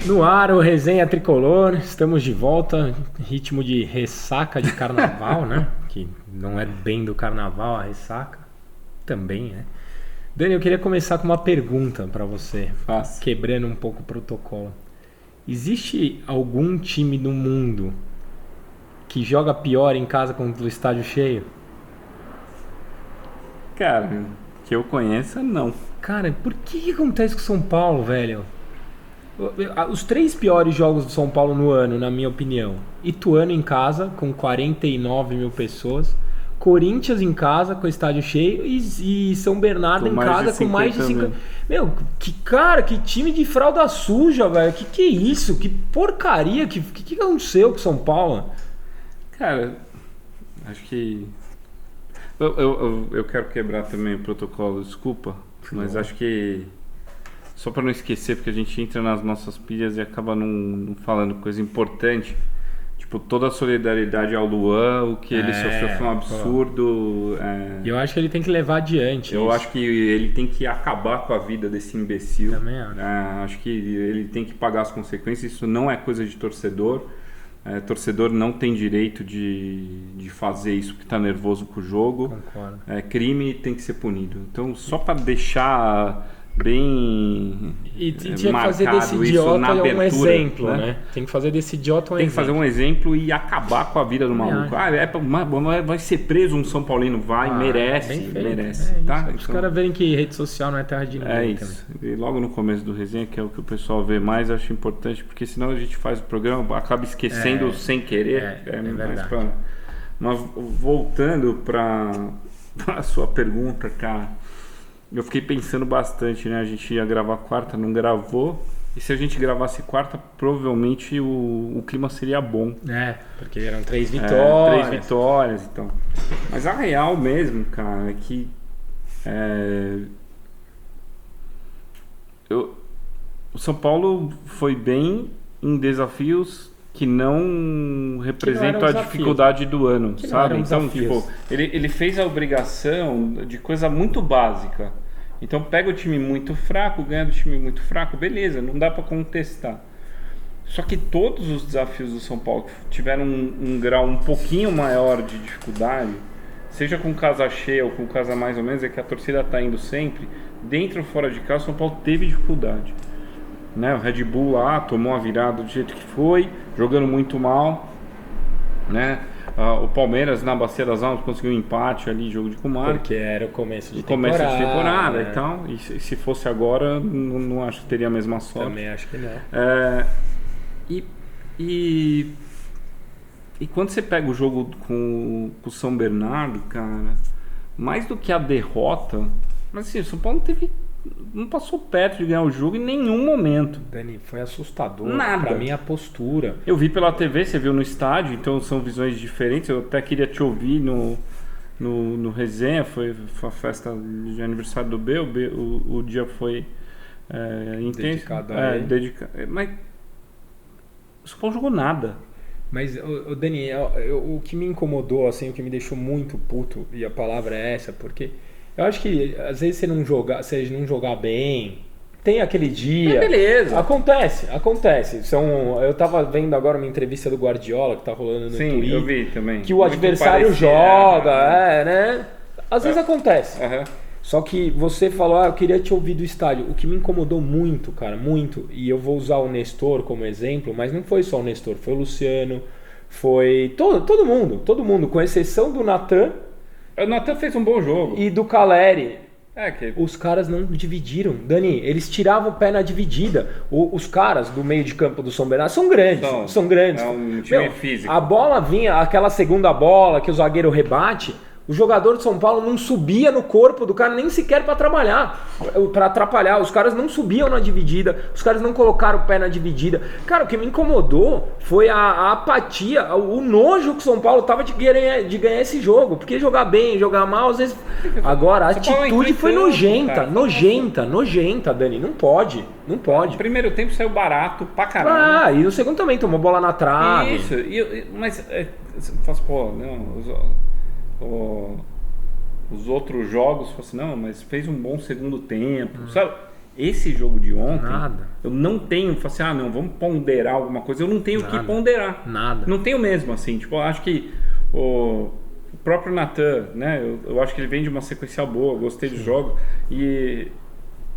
No ar, o Resenha Tricolor, estamos de volta, ritmo de ressaca de carnaval, né? Que não é bem do carnaval a ressaca, também, né? Dani, eu queria começar com uma pergunta para você, quebrando um pouco o protocolo. Existe algum time no mundo que joga pior em casa com o estádio cheio? Cara, que eu conheça, não. Cara, por que acontece com o São Paulo, velho? Os 3 piores jogos do São Paulo no ano, na minha opinião: Ituano em casa, com 49 mil pessoas, Corinthians em casa, com o estádio cheio, e São Bernardo em casa, com mais de 50. Meu, que time de fralda suja, velho. Que é isso? Que porcaria. Que aconteceu com o São Paulo? Cara, acho que. Eu quero quebrar também o protocolo, desculpa, mas acho que. Só para não esquecer, porque a gente entra nas nossas pilhas e acaba não falando coisa importante. Tipo, toda a solidariedade ao Luan, o que ele sofreu foi um absurdo. E eu acho que ele tem que levar adiante. Eu acho que ele tem que acabar com a vida desse imbecil. Também acho. Acho que ele tem que pagar as consequências. Isso não é coisa de torcedor. Torcedor não tem direito de fazer isso porque está nervoso com o jogo. Concordo. Crime tem que ser punido. Então, só para deixar bem e tinha que fazer desse idiota abertura, um exemplo, né? Tem que fazer desse idiota um exemplo. Tem que fazer um exemplo e acabar com a vida do maluco. Vai ser preso um São Paulino, merece. Tá? Os caras verem que rede social não é terra de ninguém. É isso. E logo no começo do resenha, que é o que o pessoal vê mais, eu acho importante, porque senão a gente faz o programa, acaba esquecendo sem querer. É verdade. Mas voltando para a sua pergunta, cara. Eu fiquei pensando bastante, né? A gente ia gravar quarta, não gravou. E se a gente gravasse quarta, provavelmente o clima seria bom. Porque eram 3 vitórias. 3 vitórias, então. Mas a real mesmo, cara, é que... o São Paulo foi bem em desafios que não representam a dificuldade do ano, sabe? Então, tipo, ele fez a obrigação de coisa muito básica. Então pega o time muito fraco, ganha do time muito fraco, beleza, não dá para contestar. Só que todos os desafios do São Paulo tiveram um grau um pouquinho maior de dificuldade, seja com casa cheia ou com casa mais ou menos, é que a torcida tá indo sempre, dentro ou fora de casa, o São Paulo teve dificuldade. Né? O Red Bull lá tomou a virada do jeito que foi, jogando muito mal, né? O Palmeiras na Bacia das Almas conseguiu um empate ali, jogo de comadre. Porque era o começo de temporada. E tal. E se fosse agora, não acho que teria a mesma sorte. Também acho que não. E quando você pega o jogo com o São Bernardo, cara, mais do que a derrota, mas assim, o São Paulo não passou perto de ganhar o jogo em nenhum momento. Dani, foi assustador. Nada. Pra mim, a postura. Eu vi pela TV, você viu no estádio, então são visões diferentes. Eu até queria te ouvir no resenha. Foi a festa de aniversário do B. O dia foi intenso. Dedicado a ele. Mas o São Paulo jogou nada. Mas, Dani, o que me incomodou, assim, o que me deixou muito puto, e a palavra é essa, porque eu acho que às vezes você não jogar bem, tem aquele dia. Beleza. Acontece. Eu tava vendo agora uma entrevista do Guardiola que tá rolando no Twitter. Sim, eu vi também. Que o adversário joga, né? Às vezes acontece. Uhum. Só que você falou, eu queria te ouvir do estádio. O que me incomodou muito, cara, muito, e eu vou usar o Nestor como exemplo, mas não foi só o Nestor, foi o Luciano, foi todo mundo, com exceção do Natan. O Natan fez um bom jogo. E do Caleri. Que... Os caras não dividiram. Dani, eles tiravam o pé na dividida. Os caras do meio de campo do São Bernardo são grandes. É um time físico. A bola vinha, aquela segunda bola que o zagueiro rebate, o jogador de São Paulo não subia no corpo do cara nem sequer para atrapalhar. Os caras não subiam na dividida, os caras não colocaram o pé na dividida. Cara, o que me incomodou foi a apatia, o nojo que o São Paulo tava de ganhar esse jogo. Porque jogar bem, jogar mal, às vezes... Agora, a atitude foi nojenta, Dani. Não pode. No primeiro tempo saiu barato pra caralho. E no segundo também, tomou bola na trave. Isso, mas faço, os outros jogos, assim, não, mas fez um bom segundo tempo, sabe? Esse jogo de ontem, nada. Eu não tenho, assim, não, vamos ponderar alguma coisa. Eu não tenho o que ponderar. Nada. Não tenho mesmo, assim. Tipo, eu acho que o próprio Natan, né? Eu acho que ele vem de uma sequencial boa, gostei do jogo. E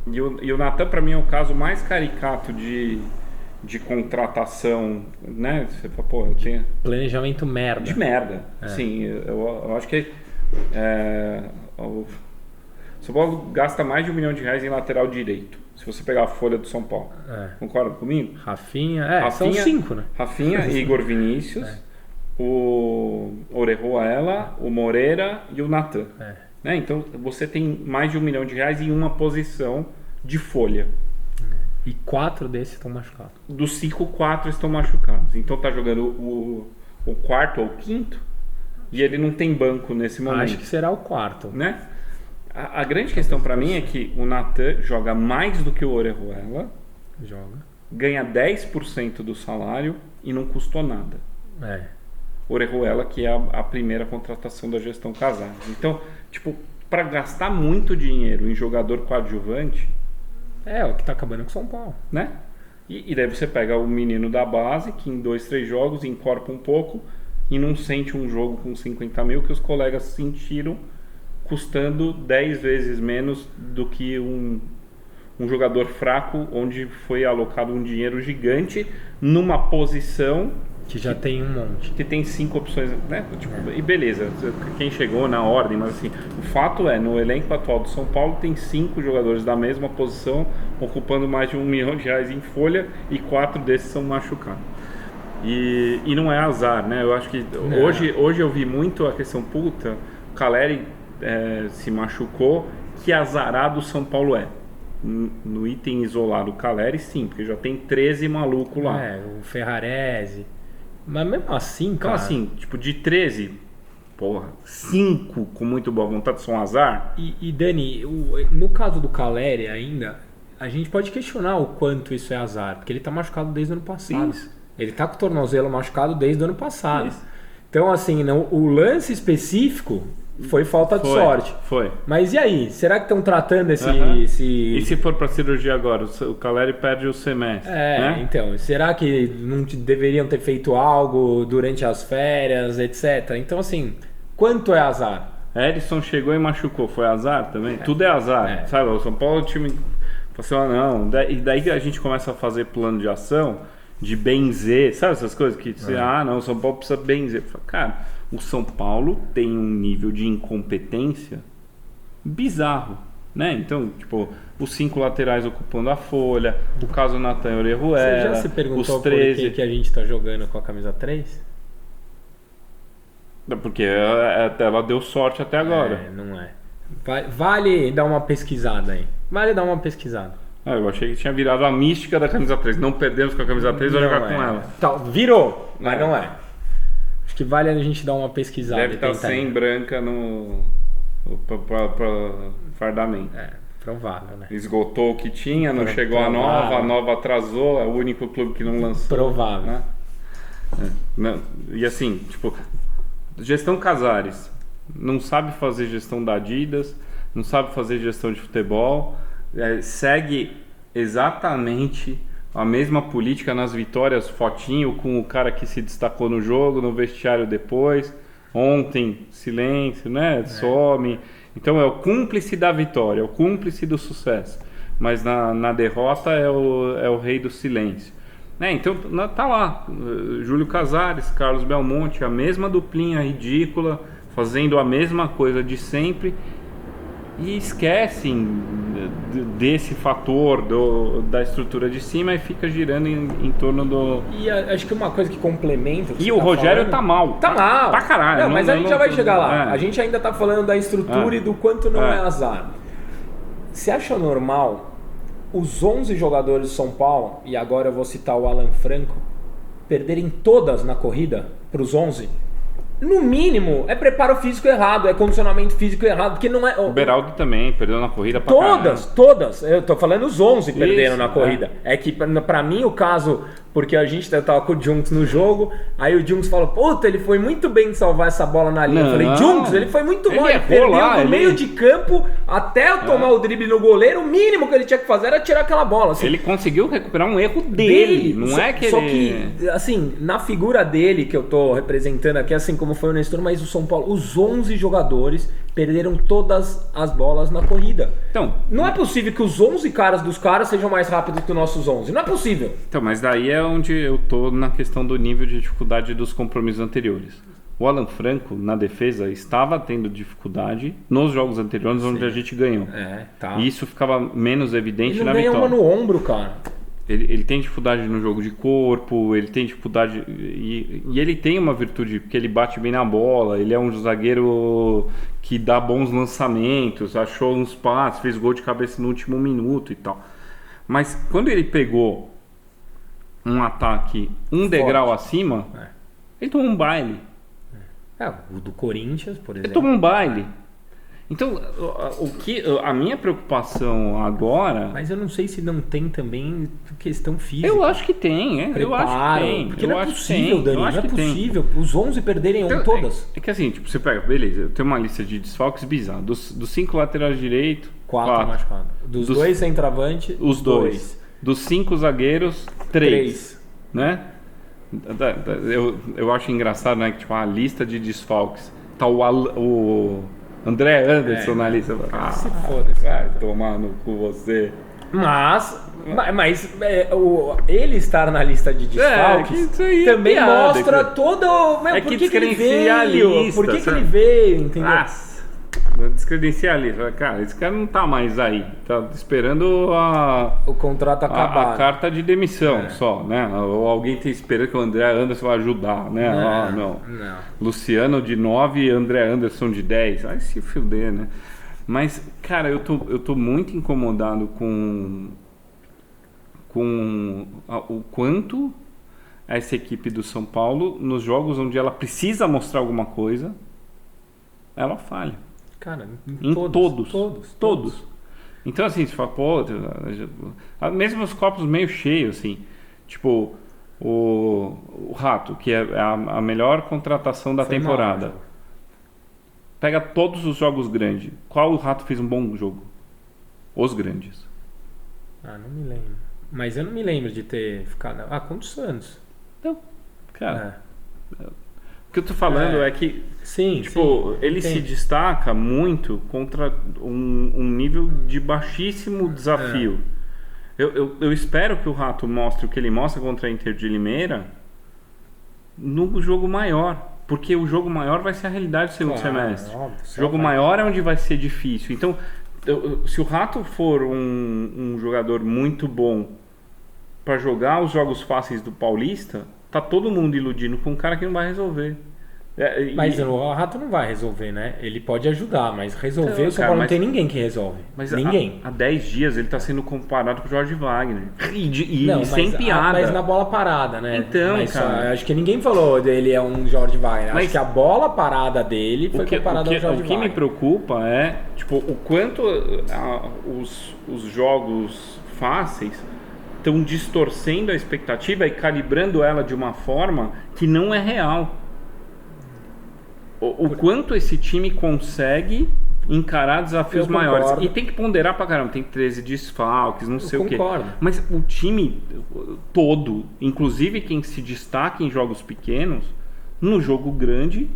o Natan, pra mim, é o caso mais caricato de contratação, né? Você fala, pô, eu tenho... Planejamento merda. De merda. Sim, eu acho que o São Paulo gasta mais de R$1 milhão em lateral direito. Se você pegar a folha do São Paulo. Concorda comigo? Rafinha, são 5, né? Rafinha, Igor Vinícius, o Orejuela, o Moreira e o Natan. Né? Então você tem mais de R$1 milhão em uma posição de folha. E 4 desses estão machucados. Dos 5, 4 estão machucados. Então tá jogando o quarto ou o quinto e ele não tem banco nesse momento. Acho que será o quarto. Né? A grande questão para mim é que o Natan joga mais do que o Orejuela, ganha 10% do salário e não custou nada. Orejuela, que é a primeira contratação da gestão Casares. Então, tipo, para gastar muito dinheiro em jogador coadjuvante... É o que tá acabando com o São Paulo. Né? E daí você pega o menino da base, que em 2, 3 jogos encorpa um pouco e não sente um jogo com 50 mil que os colegas sentiram, custando 10 vezes menos do que um jogador fraco, onde foi alocado um dinheiro gigante numa posição que já tem um monte, que tem 5 opções, né? Tipo, e beleza, quem chegou na ordem, mas assim, o fato é, no elenco atual do São Paulo tem 5 jogadores da mesma posição ocupando mais de R$1 milhão em folha e 4 desses são machucados. E não é azar, né? Eu acho que hoje eu vi muito a questão, o Caleri se machucou, que azarado o São Paulo é. No item isolado, o Caleri sim, porque já tem 13 malucos lá. O Ferrarese. Mas mesmo assim, então, cara... assim, tipo, de 13, 5 com muito boa vontade são azar. E Dani, no caso do Caleri ainda, a gente pode questionar o quanto isso é azar, porque ele tá machucado desde o ano passado. Isso. Ele tá com o tornozelo machucado desde o ano passado. Isso. Então, assim, o lance específico... Foi falta de sorte. Foi. Mas e aí? Será que estão tratando esse... E se for para cirurgia agora? O Caleri perde o semestre. Né? Então. Será que não deveriam ter feito algo durante as férias, etc? Então, assim, quanto é azar? Edson chegou e machucou. Foi azar também? Tudo é azar. Sabe, o São Paulo, o time... Assim, não. E daí a gente começa a fazer plano de ação, de benzer. Sabe essas coisas que você... não, o São Paulo precisa benzer. Cara... O São Paulo tem um nível de incompetência bizarro, né? Então, tipo, os 5 laterais ocupando a folha, o caso Natan Orejuela, você já se perguntou os 13... por que a gente tá jogando com a camisa 3? Porque ela deu sorte até agora. Não é. Vale dar uma pesquisada aí. Eu achei que tinha virado a mística da camisa 3. Não perdemos com a camisa 3, vamos jogar com ela. Tá, virou, mas não é. Acho que vale a gente dar uma pesquisada. Deve estar sem branca para fardamento. Provável, né? Esgotou o que tinha, não chegou a nova atrasou, é o único clube que não lançou. Provável. Né? E assim, tipo, gestão Casares não sabe fazer gestão da Adidas, não sabe fazer gestão de futebol, segue exatamente a mesma política nas vitórias, fotinho com o cara que se destacou no jogo, no vestiário depois, ontem, silêncio, né? Some. Então é o cúmplice da vitória, é o cúmplice do sucesso. Mas na derrota é o rei do silêncio. Então tá lá, Júlio Casares, Carlos Belmonte, a mesma duplinha ridícula, fazendo a mesma coisa de sempre. E esquecem desse fator da estrutura de cima e fica girando em torno do... E acho que uma coisa que complementa... E o Rogério tá mal. Tá mal. Pra caralho. Não, mas a gente já vai chegar lá. A gente ainda tá falando da estrutura e do quanto não é azar. Você acha normal os 11 jogadores de São Paulo, e agora eu vou citar o Alan Franco, perderem todas na corrida pros 11? no mínimo, é preparo físico errado, é condicionamento físico errado, porque não é... O Beraldo também perdeu na corrida pra Todas. Eu tô falando os 11 perderam na corrida. É que pra mim o caso... Porque a gente tava com o Junks no jogo, aí o Junks falou, puta, ele foi muito bem de salvar essa bola na linha. Eu falei, Junks, ele foi muito bom, ele perdeu do meio de campo até eu tomar o drible no goleiro, o mínimo que ele tinha que fazer era tirar aquela bola. Assim. Ele conseguiu recuperar um erro dele, não é que só ele... que, assim, na figura dele que eu tô representando aqui, assim como foi o Nestor, mas o São Paulo, os 11 jogadores perderam todas as bolas na corrida. Então, não é possível que os 11 caras dos caras sejam mais rápidos que os nossos 11. Não é possível. Então, mas daí é onde eu tô na questão do nível de dificuldade dos compromissos anteriores. O Alan Franco, na defesa, estava tendo dificuldade nos jogos anteriores, onde a gente ganhou. Tá. E isso ficava menos evidente na vitória. Ele ganha uma no ombro, cara. Ele tem dificuldade no jogo de corpo, ele tem dificuldade... E ele tem uma virtude, porque ele bate bem na bola, ele é um zagueiro que dá bons lançamentos, achou uns passes, fez gol de cabeça no último minuto e tal. Mas quando ele pegou um ataque degrau acima, ele tomou um baile. O do Corinthians, por exemplo. Ele tomou um baile. Então, a minha preocupação agora... Mas eu não sei se não tem também questão física. Eu acho que tem, Preparo, eu acho que tem. Porque não é possível, Dani, não é possível. Os 11 perderem todas. É que assim, tipo, você pega, beleza, eu tenho uma lista de desfalques bizarra. Dos 5 laterais direitos, 4 machucados. Dos 2 centroavantes, os 2. Dos 5 zagueiros, 3. Né? Eu acho engraçado, né, que tipo, a lista de desfalques tá o André Anderson na lista. Se foda, vai tomar no cu você. Mas ele estar na lista de desfalques também mostra todo... por que ele veio? Por que ele veio, entendeu? Descredencia a lista. Cara, esse cara não tá mais aí. Tá esperando o contrato acabar. A carta de demissão só, né? Ou alguém tá esperando que o André Anderson vai ajudar, né? Não. Luciano de 9 e André Anderson de 10. Vai se fuder, né? Mas, cara, eu tô muito incomodado com o quanto essa equipe do São Paulo, nos jogos onde ela precisa mostrar alguma coisa, ela falha. Cara, em todos. Então, assim, você fala, mesmo os copos meio cheios, assim, tipo, o Rato, que é a melhor contratação da temporada. Pega todos os jogos grandes. Qual o Rato fez um bom jogo? Os grandes. Não me lembro. Mas eu não me lembro de ter ficado... contra o Santos. Então, cara... O que eu tô falando é que ele se destaca muito contra um nível de baixíssimo desafio. Eu espero que o Rato mostre o que ele mostra contra a Inter de Limeira no jogo maior. Porque o jogo maior vai ser a realidade do segundo semestre. O jogo maior é onde vai ser difícil. Então, se o Rato for um jogador muito bom para jogar os jogos fáceis do Paulista... Tá todo mundo iludindo com um cara que não vai resolver. Mas o Rato não vai resolver, né? Ele pode ajudar, mas resolver o São Paulo não tem ninguém que resolve. Mas ninguém. Há 10 dias ele tá sendo comparado com o Jorge Wagner. Sem piada. Mas na bola parada, né? Então, cara... acho que ninguém falou dele é um Jorge Wagner. Acho que a bola parada dele foi comparada ao Jorge Wagner. O que me preocupa é tipo, o quanto os jogos fáceis estão distorcendo a expectativa e calibrando ela de uma forma que não é real. O quanto esse time consegue encarar desafios maiores. E tem que ponderar pra caramba. Tem 13 desfalques, não sei o quê. Mas o time todo, inclusive quem se destaca em jogos pequenos, no jogo grande...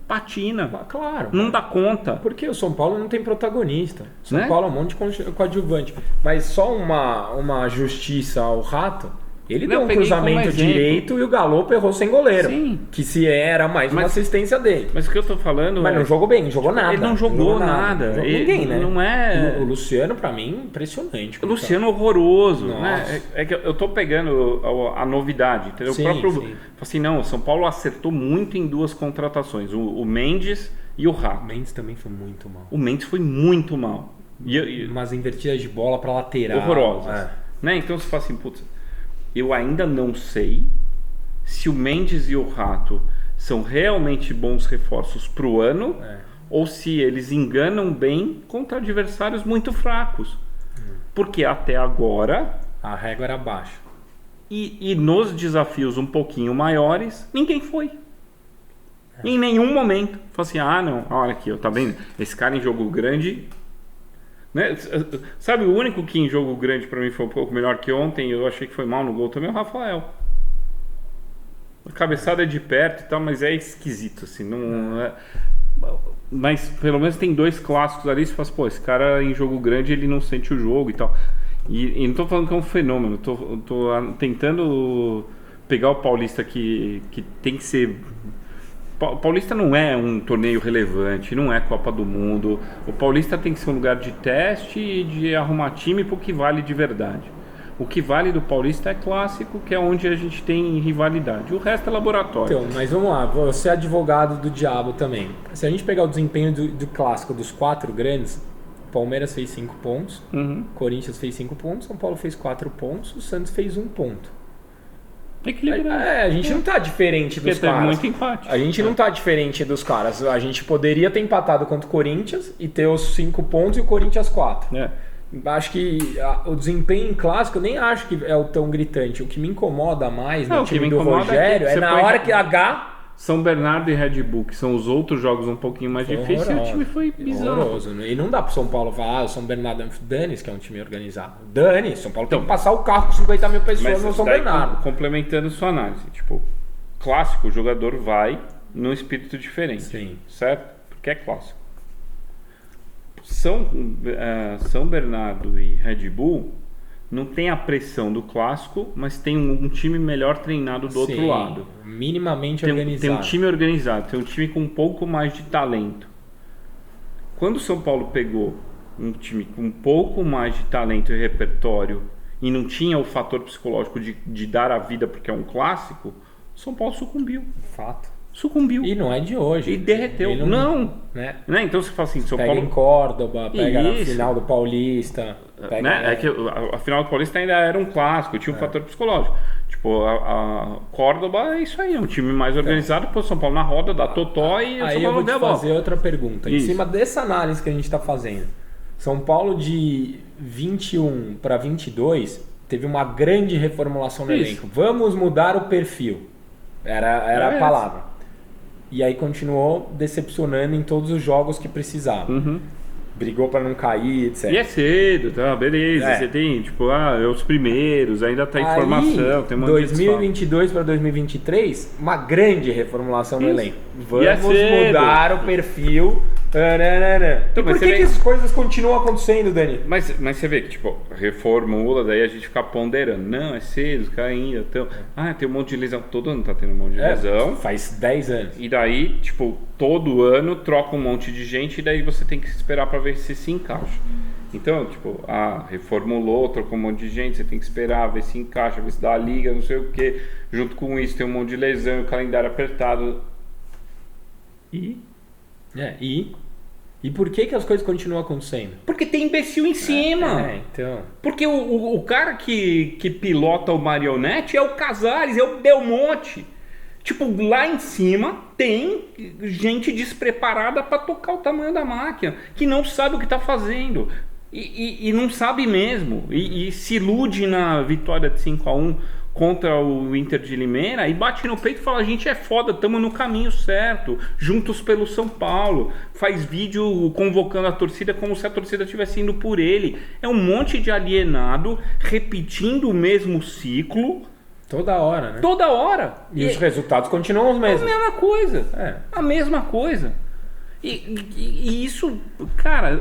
patina. Claro. Não dá conta. Porque o São Paulo não tem protagonista. O São Paulo é um monte de coadjuvante. Mas só uma justiça ao Rato. Ele deu um cruzamento direito e o Galo errou sem goleiro. Sim. Que se era mais uma assistência dele. Mas o que eu tô falando Mas não jogou bem, não jogou nada. Ele não jogou nada. Ninguém, né? Não é... O Luciano, pra mim, impressionante. O Luciano horroroso. Né? É que eu tô pegando a novidade. Entendeu? Sim, o próprio... Assim, não, o São Paulo acertou muito em 2 contratações. O Mendes e o Rato. O Mendes também foi muito mal. O Mendes foi muito mal. Umas invertidas de bola pra lateral. Horrorosas. Né? Então você fala assim, putz... Eu ainda não sei se o Mendes e o Rato são realmente bons reforços para o ano ou se eles enganam bem contra adversários muito fracos. Porque até agora a régua era baixa. E nos desafios um pouquinho maiores, ninguém foi. Em nenhum momento. Falei assim, não, olha aqui, tá vendo? Esse cara em jogo grande... Né? Sabe, o único que em jogo grande pra mim foi um pouco melhor que ontem, eu achei que foi mal no gol também, é o Rafael. A cabeçada é de perto e tal, mas é esquisito, assim, não é... Mas pelo menos tem 2 clássicos ali, você fala assim, pô, esse cara em jogo grande ele não sente o jogo e tal. E não tô falando que é um fenômeno, tô tentando pegar o Paulista que tem que ser... Paulista não é um torneio relevante, não é Copa do Mundo. O Paulista tem que ser um lugar de teste e de arrumar time pro que vale de verdade. O que vale do Paulista é clássico, que é onde a gente tem rivalidade. O resto é laboratório. Então, mas vamos lá, você é advogado do diabo também. Se a gente pegar o desempenho do clássico dos 4 grandes, Palmeiras fez 5 pontos, Corinthians fez 5 pontos, São Paulo fez 4 pontos, o Santos fez 1 ponto. A gente não tá diferente dos caras. Muito empate. A gente não tá diferente dos caras. A gente poderia ter empatado contra o Corinthians e ter os 5 pontos e o Corinthians 4. Acho que o desempenho em clássico eu nem acho que é o tão gritante. O que me incomoda mais no time do Rogério é na hora que São Bernardo e Red Bull, que são os outros jogos um pouquinho mais difíceis, e o time foi bizarro. E não dá pro São Paulo falar, o São Bernardo Dane-se, que é um time organizado. São Paulo tem que passar o carro com 50 mil pessoas no São Bernardo. Complementando sua análise, tipo, clássico, o jogador vai num espírito diferente. Sim. Certo? Porque é clássico. São Bernardo e Red Bull não tem a pressão do clássico, mas tem um time melhor treinado do outro lado. Minimamente organizado. Tem um time organizado, tem um time com um pouco mais de talento. Quando o São Paulo pegou um time com um pouco mais de talento e repertório e não tinha o fator psicológico de dar a vida porque é um clássico, o São Paulo sucumbiu. Fato. Sucumbiu. E não é de hoje. E derreteu. Não. Né? Então você fala assim, São pega Paulo... em Córdoba, pega na final do Paulista. É que a final do Paulista ainda era um clássico, tinha um fator psicológico. Tipo, a Córdoba é isso aí, é um time mais organizado, pôs o São Paulo na roda, dá totó e o São Paulo eu vou deu te a bola. fazer outra pergunta. Em cima dessa análise que a gente está fazendo, São Paulo de 21 para 22 teve uma grande reformulação no elenco. Vamos mudar o perfil. Era a palavra. E aí continuou decepcionando em todos os jogos que precisava. Brigou para não cair, etc. E é cedo, tá? Beleza. Você tem, tipo, os primeiros, ainda tá em formação. Tem 2022 para 2023, uma grande reformulação no elenco. Vamos mudar o perfil. Então, por que essas coisas continuam acontecendo, Dani? Mas você vê que, tipo, reformula, daí a gente fica ponderando. Não, é cedo, os caras ainda estão... tem um monte de lesão. Todo ano tá tendo um monte de lesão. Faz 10 anos. E daí, tipo, todo ano troca um monte de gente e daí você tem que esperar pra ver se encaixa. Então, tipo, reformulou, trocou um monte de gente, você tem que esperar, ver se encaixa, ver se dá a liga, não sei o quê. Junto com isso tem um monte de lesão, o calendário apertado. E por que as coisas continuam acontecendo? Porque tem imbecil em cima. Então. Porque o cara que pilota o marionete é o Casares, é o Belmonte. Tipo, lá em cima tem gente despreparada para tocar o tamanho da máquina, que não sabe o que está fazendo. E não sabe mesmo. E se ilude na vitória de 5-1 contra o Inter de Limeira e bate no peito e fala: a gente é foda, estamos no caminho certo, juntos pelo São Paulo. Faz vídeo convocando a torcida como se a torcida estivesse indo por ele. É um monte de alienado repetindo o mesmo ciclo toda hora, né? Toda hora. E os resultados continuam os mesmos. A mesma coisa. A mesma coisa. E isso, cara...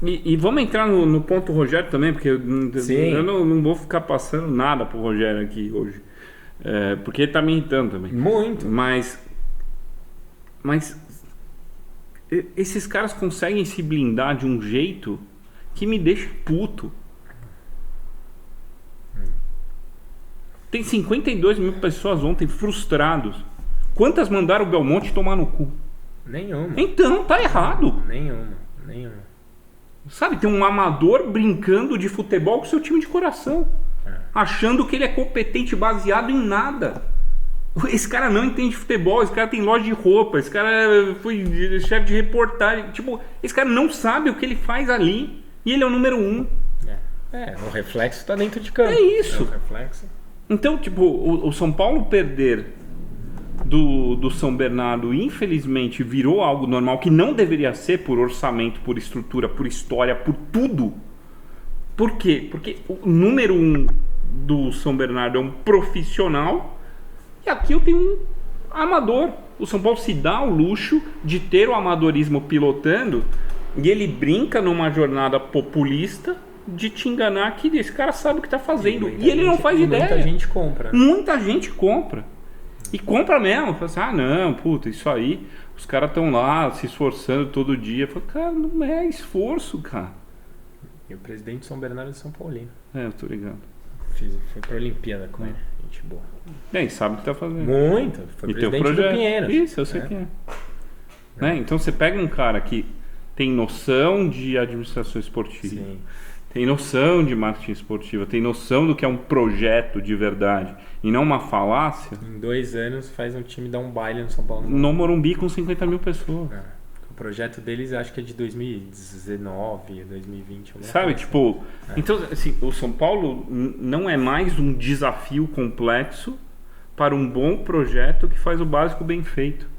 E vamos entrar no ponto Rogério também, porque eu não vou ficar passando nada pro Rogério aqui hoje. Porque ele tá me irritando também. Muito. Mas esses caras conseguem se blindar de um jeito que me deixa puto. Tem 52 mil pessoas ontem frustrados. Quantas mandaram o Belmonte tomar no cu? Nenhuma. Então, tá errado. Nenhuma. Sabe, tem um amador brincando de futebol com seu time de coração. Achando que ele é competente baseado em nada. Esse cara não entende futebol, esse cara tem loja de roupa, esse cara foi chefe de reportagem. Tipo, esse cara não sabe o que ele faz ali e ele é o número 1. O reflexo tá dentro de campo. É isso. O reflexo. Então, tipo, o São Paulo perder do São Bernardo, infelizmente, virou algo normal que não deveria ser por orçamento, por estrutura, por história, por tudo. Por quê? Porque o número 1 do São Bernardo é um profissional e aqui eu tenho um amador. O São Paulo se dá o luxo de ter o amadorismo pilotando e ele brinca numa jornada populista de te enganar que esse cara sabe o que está fazendo e ele não faz ideia. Muita gente compra. Muita gente compra. E compra mesmo. Fala assim, não, puta, isso aí, os caras estão lá se esforçando todo dia. Fala, cara, não é esforço, cara. E o presidente de São Bernardo de São Paulino. Eu tô ligado. Foi pra Olimpíada com ele. Gente boa. Bem, sabe o que tá fazendo. Muito. Foi e presidente tem do Pinheiros. Isso, eu sei quem é. Né? Então você pega um cara que tem noção de administração esportiva. Sim. Tem noção de marketing esportiva, tem noção do que é um projeto de verdade e não uma falácia. Em 2 anos faz um time dar um baile no São Paulo. No Morumbi com 50 mil pessoas. O projeto deles acho que é de 2019, 2020. Sabe, tipo... Então, assim, o São Paulo não é mais um desafio complexo para um bom projeto que faz o básico bem feito.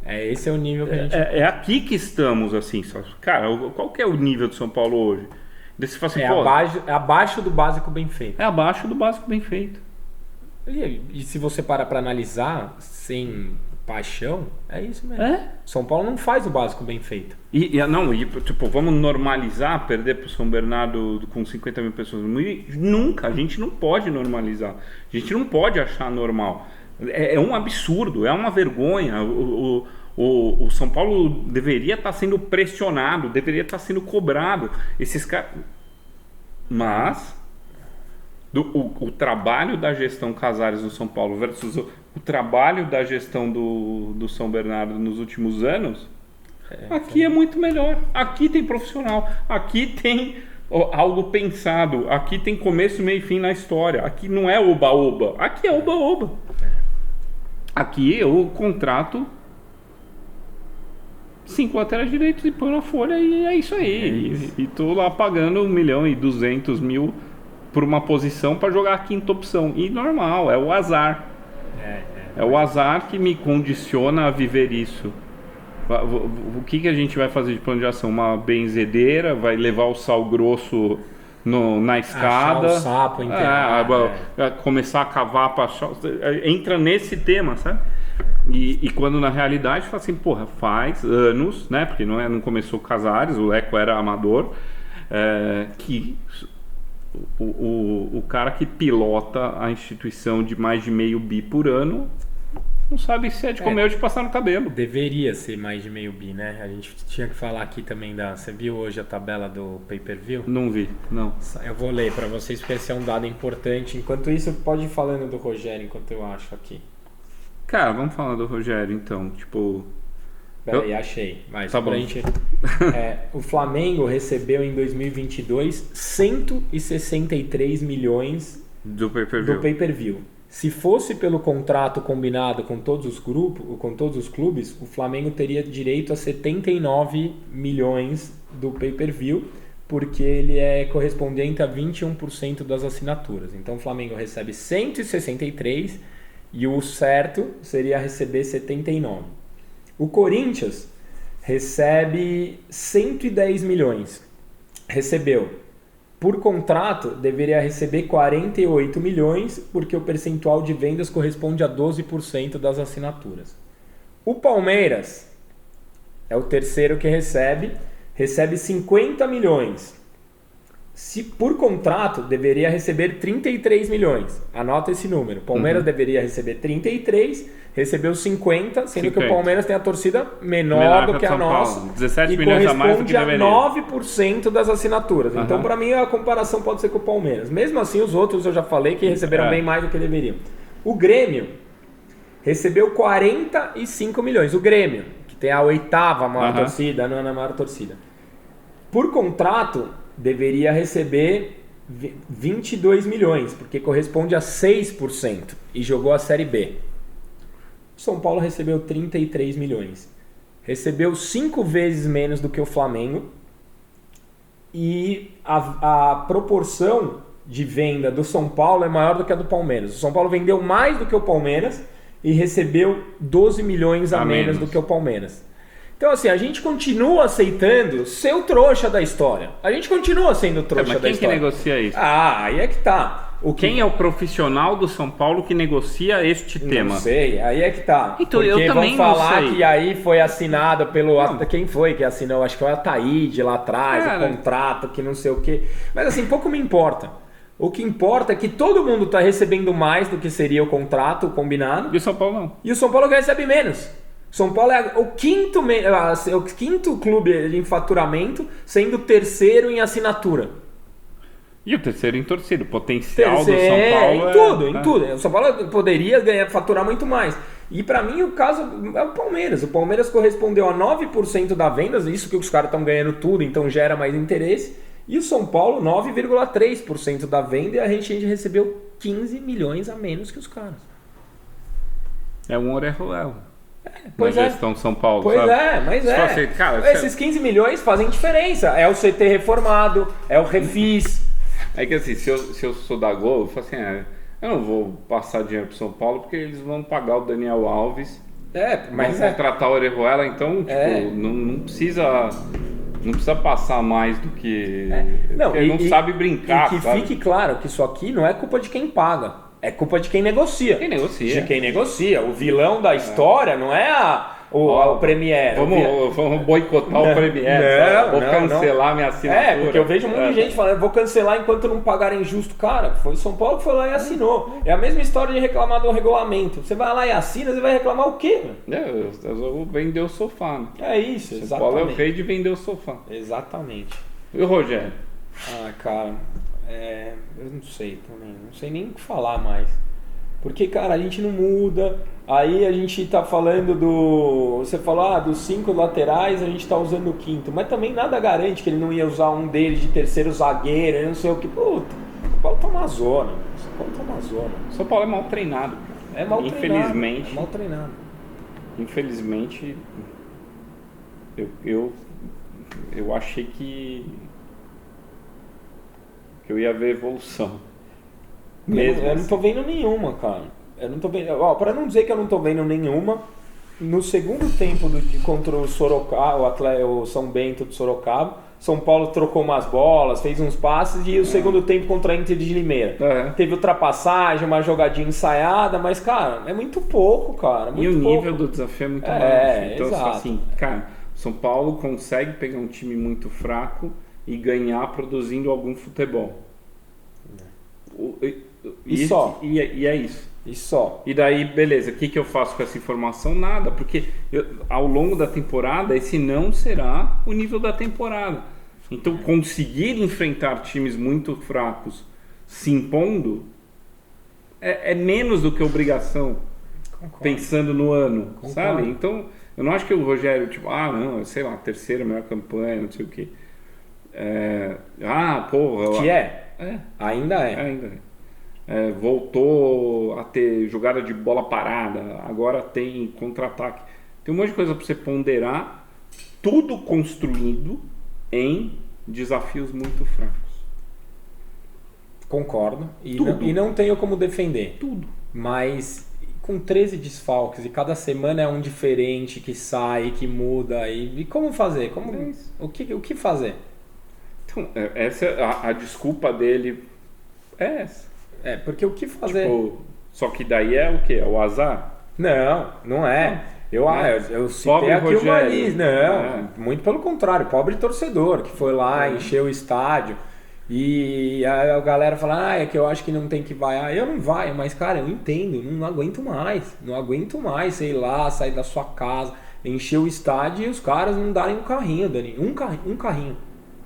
Esse é o nível que a gente... É aqui que estamos, assim. Cara, qual que é o nível do São Paulo hoje? Você fala assim, abaixo do básico bem feito. É abaixo do básico bem feito. E se você parar para analisar, sem paixão, é isso mesmo. São Paulo não faz o básico bem feito. Tipo, vamos normalizar perder pro São Bernardo com 50 mil pessoas? Nunca, a gente não pode normalizar. A gente não pode achar normal. É um absurdo, é uma vergonha. O São Paulo deveria estar sendo pressionado, deveria estar sendo cobrado. Esses caras. Mas o trabalho da gestão Casares no São Paulo versus o trabalho da gestão do São Bernardo nos últimos anos, aqui é muito melhor. Aqui tem profissional, aqui tem algo pensado, aqui tem começo, meio e fim na história. Aqui não é oba-oba, aqui é oba-oba. Aqui eu contrato 5 laterais direitos e põe na folha e é isso aí. E tô lá pagando 1.200.000 por uma posição para jogar a quinta opção. E normal, é o azar. É o azar que me condiciona a viver isso. O que a gente vai fazer de plano de ação? Uma benzedeira, vai levar o sal grosso na escada, achar o sapo, começar a cavar para achar, entra nesse tema, sabe? E quando na realidade fala assim, porra, faz anos, né? Porque não começou Casares, o Leco era amador, que o cara que pilota a instituição de mais de $500 million por ano não sabe se é de comer ou de passar no cabelo. Deveria ser mais de $500 million, né? A gente tinha que falar aqui também você viu hoje a tabela do pay-per-view? Não vi, não. Eu vou ler para vocês porque esse é um dado importante. Enquanto isso, pode ir falando do Rogério enquanto eu acho aqui. Cara, vamos falar do Rogério então, tipo... Peraí, achei. Mas tá bom. O Flamengo recebeu em 2022 163 milhões do pay-per-view. Se fosse pelo contrato combinado com todos os grupos, com todos os clubes, o Flamengo teria direito a 79 milhões do pay-per-view, porque ele é correspondente a 21% das assinaturas. Então o Flamengo recebe 163 e o certo seria receber 79. O Corinthians recebe 110 milhões. Recebeu. Por contrato, deveria receber 48 milhões, porque o percentual de vendas corresponde a 12% das assinaturas. O Palmeiras é o terceiro que recebe 50 milhões. Por contrato, deveria receber 33 milhões. Anota esse número. O Palmeiras deveria receber 33, recebeu 50, sendo que o Palmeiras tem a torcida menor do que a nossa. 17 milhões a mais do que deveria. E corresponde a 9% das assinaturas. Então, para mim, a comparação pode ser com o Palmeiras. Mesmo assim, os outros eu já falei que receberam bem mais do que deveriam. O Grêmio recebeu 45 milhões. O Grêmio, que tem a 8ª maior torcida, a 9ª maior torcida. Por contrato, deveria receber 22 milhões, porque corresponde a 6%, e jogou a Série B. O São Paulo recebeu 33 milhões. Recebeu 5 vezes menos do que o Flamengo, e a proporção de venda do São Paulo é maior do que a do Palmeiras. O São Paulo vendeu mais do que o Palmeiras e recebeu 12 milhões a menos do que o Palmeiras. Então, assim, a gente continua aceitando ser o trouxa da história. A gente continua sendo o trouxa da história. Mas quem que negocia isso? Aí é que tá. Quem é o profissional do São Paulo que negocia este tema? Não sei, aí é que tá. Então, porque eu também vão falar não sei. que aí foi assinado pelo... Quem foi que assinou? Acho que foi a Ataíde lá atrás, o contrato, que não sei o quê. Mas assim, pouco me importa. O que importa é que todo mundo está recebendo mais do que seria o contrato combinado. E o São Paulo não. E o São Paulo recebe menos. São Paulo é o quinto clube em faturamento, sendo o terceiro em assinatura. E o terceiro em torcida. O potencial do São Paulo em tudo. O São Paulo poderia faturar muito mais. E para mim o caso é o Palmeiras. O Palmeiras correspondeu a 9% da vendas, isso que os caras estão ganhando tudo, então gera mais interesse. E o São Paulo, 9,3% da venda, e a gente recebeu 15 milhões a menos que os caras. É um Orejuela. Pois na gestão de São Paulo, pois sabe? Mas assim, cara, esses 15 milhões fazem diferença. É o CT reformado, é o refis. É que assim, se eu sou da Gol, eu falo assim, eu não vou passar dinheiro pro São Paulo porque eles vão pagar o Daniel Alves. Mas vão contratar o Orejuela, então não precisa passar mais do que... Porque ele não sabe brincar, e que fique claro que isso aqui não é culpa de quem paga. É culpa de quem negocia. De quem negocia. O vilão da história não é o Premier. Vamos boicotar o Premier. Vou cancelar minha assinatura. Porque eu vejo muita gente falando, vou cancelar enquanto não pagarem justo. Cara, foi o São Paulo que foi lá e assinou. É a mesma história de reclamar do regulamento. Você vai lá e assina, você vai reclamar o quê? Eu vou vender o sofá. Né? É isso, exatamente. São Paulo é o rei de vender o sofá. Exatamente. E o Rogério? Cara... eu não sei também, não sei nem o que falar mais. Porque, cara, a gente não muda. Aí a gente tá falando você falou, dos 5 laterais, a gente tá usando o quinto. Mas também nada garante que ele não ia usar um deles de terceiro zagueiro, eu não sei o que. Puta, São Paulo tá uma zona. São Paulo é mal treinado. É mal Infelizmente, treinado. É mal treinado. Infelizmente, eu achei que eu ia ver evolução. Eu não tô vendo nenhuma, cara. Eu não tô vendo. Pra não dizer que eu não tô vendo nenhuma, no segundo tempo contra o Sorocaba, o São Bento de Sorocaba, São Paulo trocou umas bolas, fez uns passes, e o segundo tempo contra a Inter de Limeira. Teve ultrapassagem, uma jogadinha ensaiada, mas, cara, é muito pouco, cara. E o nível do desafio é muito baixo. Então, exato. assim, cara, São Paulo consegue pegar um time muito fraco e ganhar produzindo algum futebol. E é isso. E só. E daí, beleza, o que eu faço com essa informação? Nada, porque ao longo da temporada, esse não será o nível da temporada. Então, conseguir enfrentar times muito fracos se impondo é menos do que obrigação. Concordo. Pensando no ano, Concordo. Sabe? Então, eu não acho que o Rogério, sei lá, terceira melhor campanha, não sei o quê. Ainda é. Voltou a ter jogada de bola parada, agora tem contra-ataque. Tem um monte de coisa para você ponderar, tudo construído em desafios muito fracos. Concordo. E não tenho como defender. Tudo. Mas com 13 desfalques e cada semana é um diferente que sai, que muda. E como fazer? O que fazer? Então, essa a desculpa dele é essa. Porque o que fazer? Só que daí é o quê? É o azar? Não é. Eu citei aqui o Maniz. Muito pelo contrário. Pobre torcedor que foi lá, encheu o estádio. E a galera fala, é que eu acho que não tem que vaiar. Eu não vaio, mas, cara, eu entendo. Não aguento mais. Sei lá, sair da sua casa, encher o estádio e os caras não darem um carrinho, Dani. Um carrinho.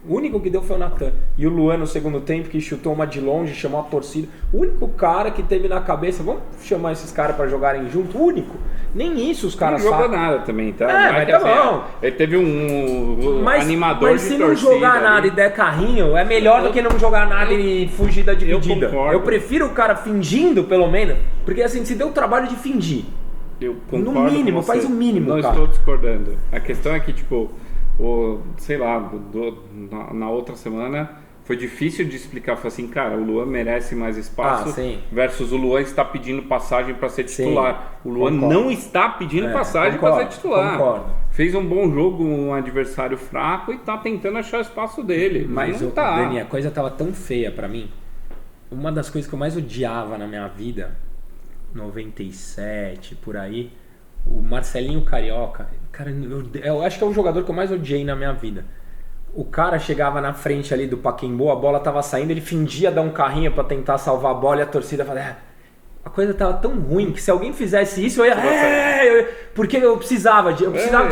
O único que deu foi o Natan. E o Luan no segundo tempo, que chutou uma de longe, chamou a torcida. O único cara que teve na cabeça, vamos chamar esses caras para jogarem junto, o único Nem isso os caras sabem. Não jogou nada também, tá? Mas tá bom. Ele teve um animador mas de torcida. Mas se não jogar nada e der carrinho, é melhor do que não jogar nada e fugir da dividida. Eu prefiro o cara fingindo, pelo menos, porque assim, se deu o trabalho de fingir. Eu concordo. No mínimo, faz o mínimo, cara. Não estou discordando. A questão é que, tipo, sei lá, na outra semana foi difícil de explicar. Foi assim, cara, o Luan merece mais espaço versus o Luan está pedindo passagem para ser titular. O Luan não está pedindo passagem para ser titular. Concordo. Fez um bom jogo, um adversário fraco e está tentando achar o espaço dele. Mas não tá. Dani, a coisa tava tão feia para mim. Uma das coisas que eu mais odiava na minha vida, 97, por aí, o Marcelinho Carioca, cara, eu acho que é o jogador que eu mais odiei na minha vida. O cara chegava na frente ali do Pacaembu, a bola tava saindo, ele fingia dar um carrinho pra tentar salvar a bola e a torcida falava, a coisa tava tão ruim que se alguém fizesse isso, eu ia... porque eu precisava de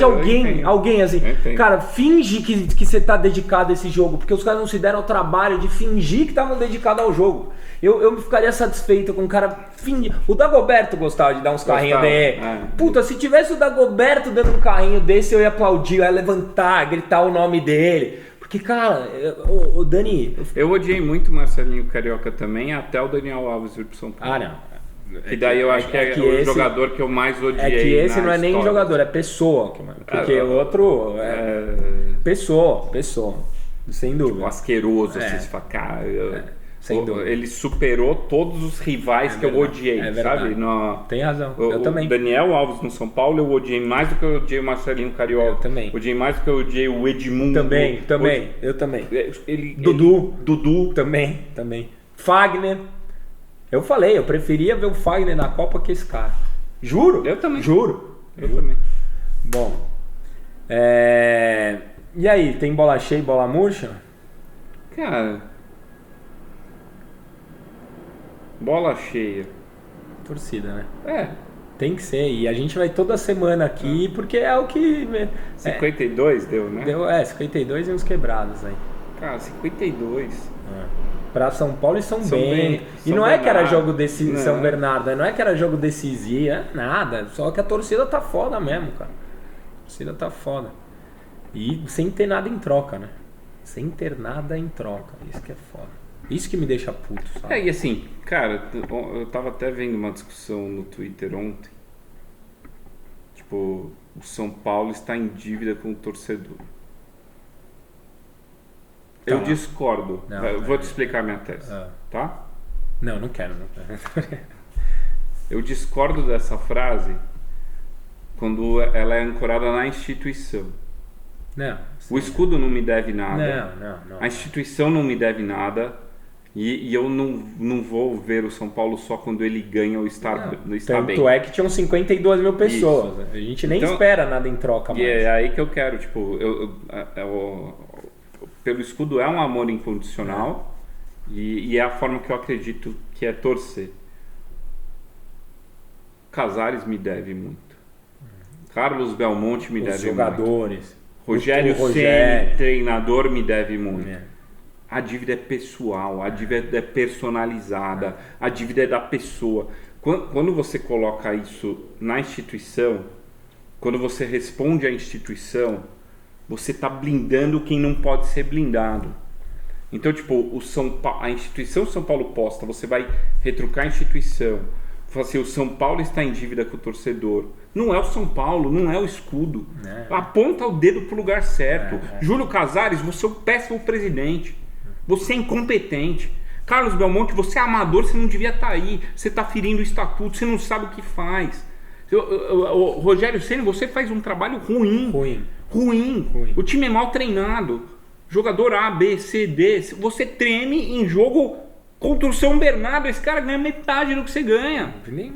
alguém assim. Cara, finge que você tá dedicado a esse jogo, porque os caras não se deram o trabalho de fingir que estavam dedicados ao jogo. Eu ficaria satisfeito com o cara fingir. O Dagoberto gostava de dar uns carrinhos dele. Puta, se tivesse o Dagoberto dando um carrinho desse, eu ia aplaudir, eu ia levantar, gritar o nome dele. Porque, cara, o Dani... Eu odiei muito o Marcelinho Carioca também, até o Daniel Alves vir pro São Paulo. Não. E daí eu acho que é o jogador que eu mais odiei. É que esse não é nem jogador, é pessoa. Porque o outro pessoa. Sem dúvida. Tipo, asqueroso, assim, se fala, cara. Ele superou todos os rivais que eu odiei, sabe? Tem razão, eu também. O Daniel Alves no São Paulo eu odiei mais do que eu odiei o Marcelinho Carioca. Eu também. Odiei mais do que eu odiei o Edmundo. Também. Eu também. Dudu. Também. Fagner. Eu falei, eu preferia ver o Fagner na Copa que esse cara. Juro? Eu também. Juro. Eu também. Bom. E aí, tem bola cheia e bola murcha? Cara... Bola cheia. Torcida, né? É. Tem que ser. E a gente vai toda semana aqui, porque é o que... 52 deu, né? Deu, 52 e uns quebrados aí. Cara, 52. Pra São Paulo e São Bento. E não é que era jogo desse São Bernardo, não é que era jogo decisivo, nada. Só que a torcida tá foda mesmo, cara. A torcida tá foda. E sem ter nada em troca, né? Sem ter nada em troca. Isso que é foda. Isso que me deixa puto, sabe? E assim, cara, eu tava até vendo uma discussão no Twitter ontem. Tipo, o São Paulo está em dívida com o torcedor. Eu discordo. Eu vou te explicar a minha tese, tá? Não quero. Eu discordo dessa frase quando ela é ancorada na instituição. O escudo não me deve nada. Não. A instituição não me deve nada. E eu não vou ver o São Paulo só quando ele ganha ou está bem. Tanto é que tinham 52 mil pessoas. Isso. A gente nem espera nada em troca mais. E é aí que eu quero, tipo... pelo escudo é um amor incondicional e é a forma que eu acredito que é torcer. Casares me deve muito. Carlos Belmonte me deve jogadores. muito. Rogério Ceni, treinador, me deve muito. A dívida é pessoal, a dívida é personalizada, a dívida é da pessoa. Quando você coloca isso na instituição, quando você responde à instituição, você está blindando quem não pode ser blindado. Então, tipo, a instituição São Paulo posta, você vai retrucar a instituição. Fala assim, o São Paulo está em dívida com o torcedor. Não é o São Paulo, não é o escudo. Aponta o dedo pro lugar certo. Júlio Casares, você é um péssimo presidente. Você é incompetente. Carlos Belmonte, você é amador, você não devia estar aí. Você está ferindo o estatuto, você não sabe o que faz. O Rogério Ceni, você faz um trabalho ruim. O time é mal treinado. Jogador A, B, C, D. Você treme em jogo contra o São Bernardo. Esse cara ganha metade do que você ganha. Nem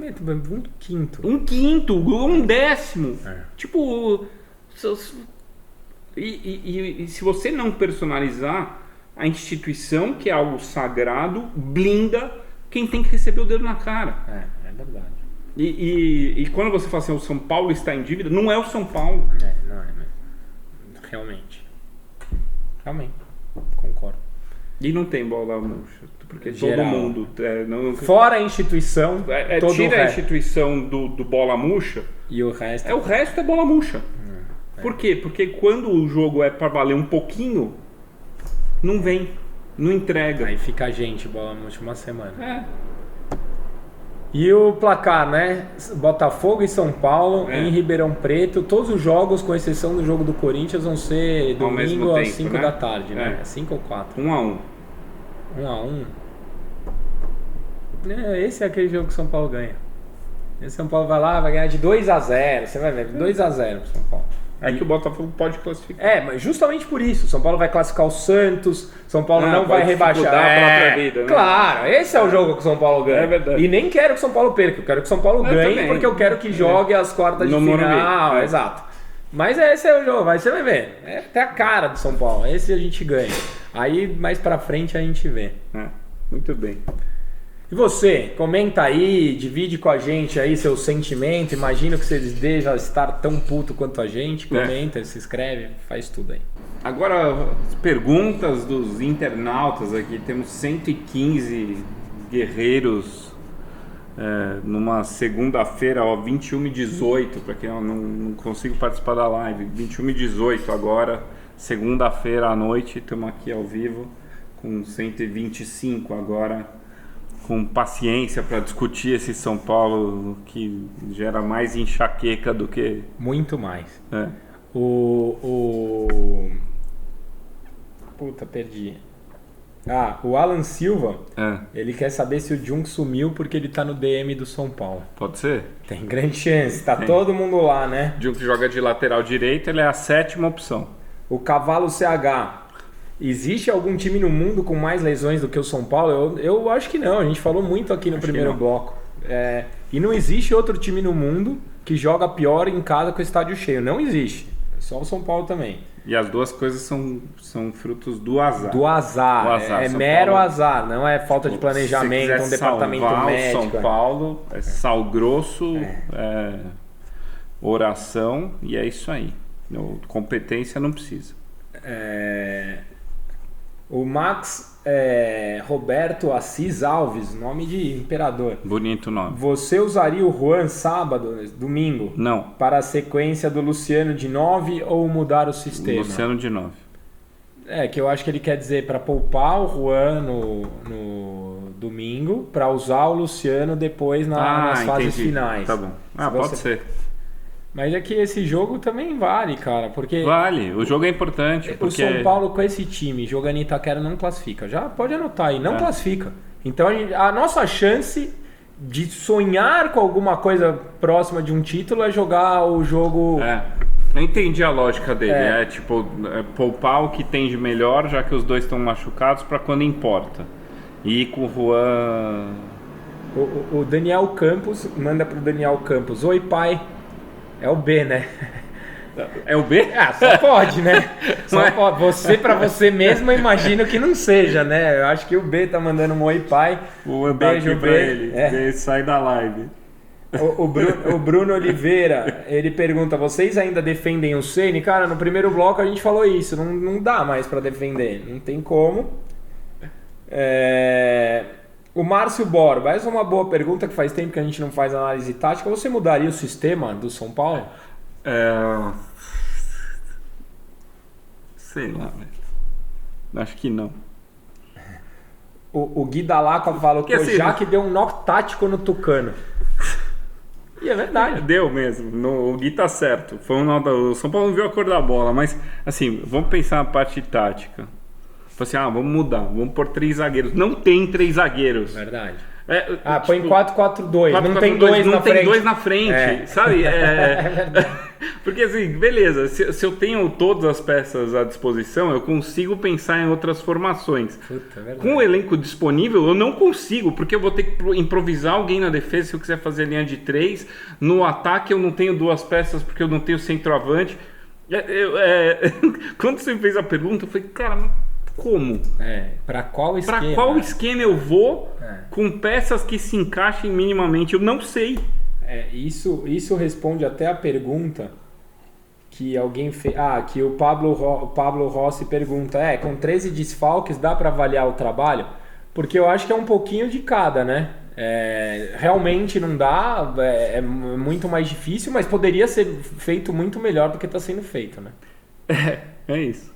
um quinto. Um décimo. Tipo... E se você não personalizar a instituição, que é algo sagrado, blinda quem tem que receber o dedo na cara. É verdade. E quando você fala assim, o São Paulo está em dívida, não é o São Paulo. Realmente. Concordo. E não tem bola murcha, porque geral. Todo mundo... Fora a instituição, tira a instituição do bola murcha... E o resto... O resto é bola murcha. Por quê? Porque quando o jogo é para valer um pouquinho, não vem, não entrega. Aí fica a gente, bola murcha, uma semana. E o placar, né? Botafogo e São Paulo, em Ribeirão Preto. Todos os jogos, com exceção do jogo do Corinthians, vão ser domingo às 5 da tarde, né? 5 ou 4? 1-1. 1-1? Esse é aquele jogo que o São Paulo ganha. Esse São Paulo vai lá, vai ganhar de 2-0. Você vai ver, 2-0 pro São Paulo. Que o Botafogo pode classificar. Mas justamente por isso. São Paulo vai classificar o Santos. São Paulo não vai rebaixar. A própria vida, né? Claro, esse é o jogo que o São Paulo ganha. É verdade. E nem quero que o São Paulo perca. Eu quero que o São Paulo ganhe também. Porque eu quero que jogue as quartas de final. Exato. Mas esse é o jogo. Você vai ver. É até a cara do São Paulo. Esse a gente ganha. Aí mais pra frente a gente vê. Muito bem. E você, comenta aí, divide com a gente aí seu sentimento. Imagino que você deixa estar tão puto quanto a gente. Comenta, se inscreve, faz tudo aí. Agora, as perguntas dos internautas aqui. Temos 115 guerreiros numa segunda-feira, 21h18, para quem eu não consigo participar da live. 21h18 agora, segunda-feira à noite, estamos aqui ao vivo com 125 agora. Com paciência para discutir esse São Paulo que gera mais enxaqueca do que... Muito mais. Puta, perdi. O Alan Silva, ele quer saber se o Jung sumiu porque ele tá no DM do São Paulo. Pode ser? Tem grande chance, todo mundo lá, né? Jung joga de lateral direito, ele é a 7ª opção. O Cavalo CH... Existe algum time no mundo com mais lesões do que o São Paulo? Eu acho que não, a gente falou muito aqui no primeiro bloco. E não existe outro time no mundo que joga pior em casa com o estádio cheio. Não existe. É só o São Paulo também. E as duas coisas são frutos do azar. Do azar. É mero Paulo, azar, não é falta de planejamento, um departamento médico. São Paulo é sal grosso, oração e é isso aí. Competência não precisa. O Max Roberto Assis Alves, nome de imperador. Bonito nome. Você usaria o Juan sábado, domingo? Não. Para a sequência do Luciano de 9 ou mudar o sistema? Luciano de 9. Que eu acho que ele quer dizer para poupar o Juan no domingo, para usar o Luciano depois nas fases finais. Tá bom. Pode ser. Mas é que esse jogo também vale, cara, porque... Vale, o jogo é importante, porque... O São Paulo com esse time, jogando em Itaquera, não classifica. Já pode anotar aí, não classifica. Então a nossa chance de sonhar com alguma coisa próxima de um título é jogar o jogo... Eu entendi a lógica dele, poupar o que tem de melhor, já que os dois estão machucados, para quando importa. E ir com o Juan... O Daniel Campos manda pro Daniel Campos: oi, pai. É o B, né? É o B? Só pode, né? Só pode. Você, pra você mesmo, eu imagino que não seja, né? Eu acho que o B tá mandando um oi, pai. Vou mandar aqui pra ele. Ele sai da live. O Bruno Oliveira, ele pergunta: vocês ainda defendem o Ceni? Cara, no primeiro bloco a gente falou isso. Não dá mais pra defender. Não tem como. O Márcio Borba, essa é uma boa pergunta, que faz tempo que a gente não faz análise tática. Você mudaria o sistema do São Paulo? Sei lá, velho. Acho que não. O Gui Dalaca falou que o Jaque deu um knock tático no Tucano. E é verdade. Deu mesmo. O Gui tá certo. O São Paulo não viu a cor da bola, mas assim, vamos pensar na parte tática. Assim, vamos mudar, vamos pôr 3 zagueiros. Não tem 3 zagueiros. Verdade. Põe 4-4-2. Não tem 2 na frente. Não tem 2 na frente, sabe? Porque assim, beleza, se eu tenho todas as peças à disposição, eu consigo pensar em outras formações. Puta, com o elenco disponível, eu não consigo, porque eu vou ter que improvisar alguém na defesa se eu quiser fazer linha de 3. No ataque eu não tenho 2 peças porque eu não tenho centroavante. Quando você fez a pergunta, eu falei, cara... Como? Para qual esquema? Para qual esquema eu vou com peças que se encaixem minimamente? Eu não sei. Isso responde até a pergunta que alguém fez... que o Pablo Rossi pergunta, com 13 desfalques dá para avaliar o trabalho? Porque eu acho que é um pouquinho de cada, né? Realmente não dá, é muito mais difícil, mas poderia ser feito muito melhor do que está sendo feito, né? É isso.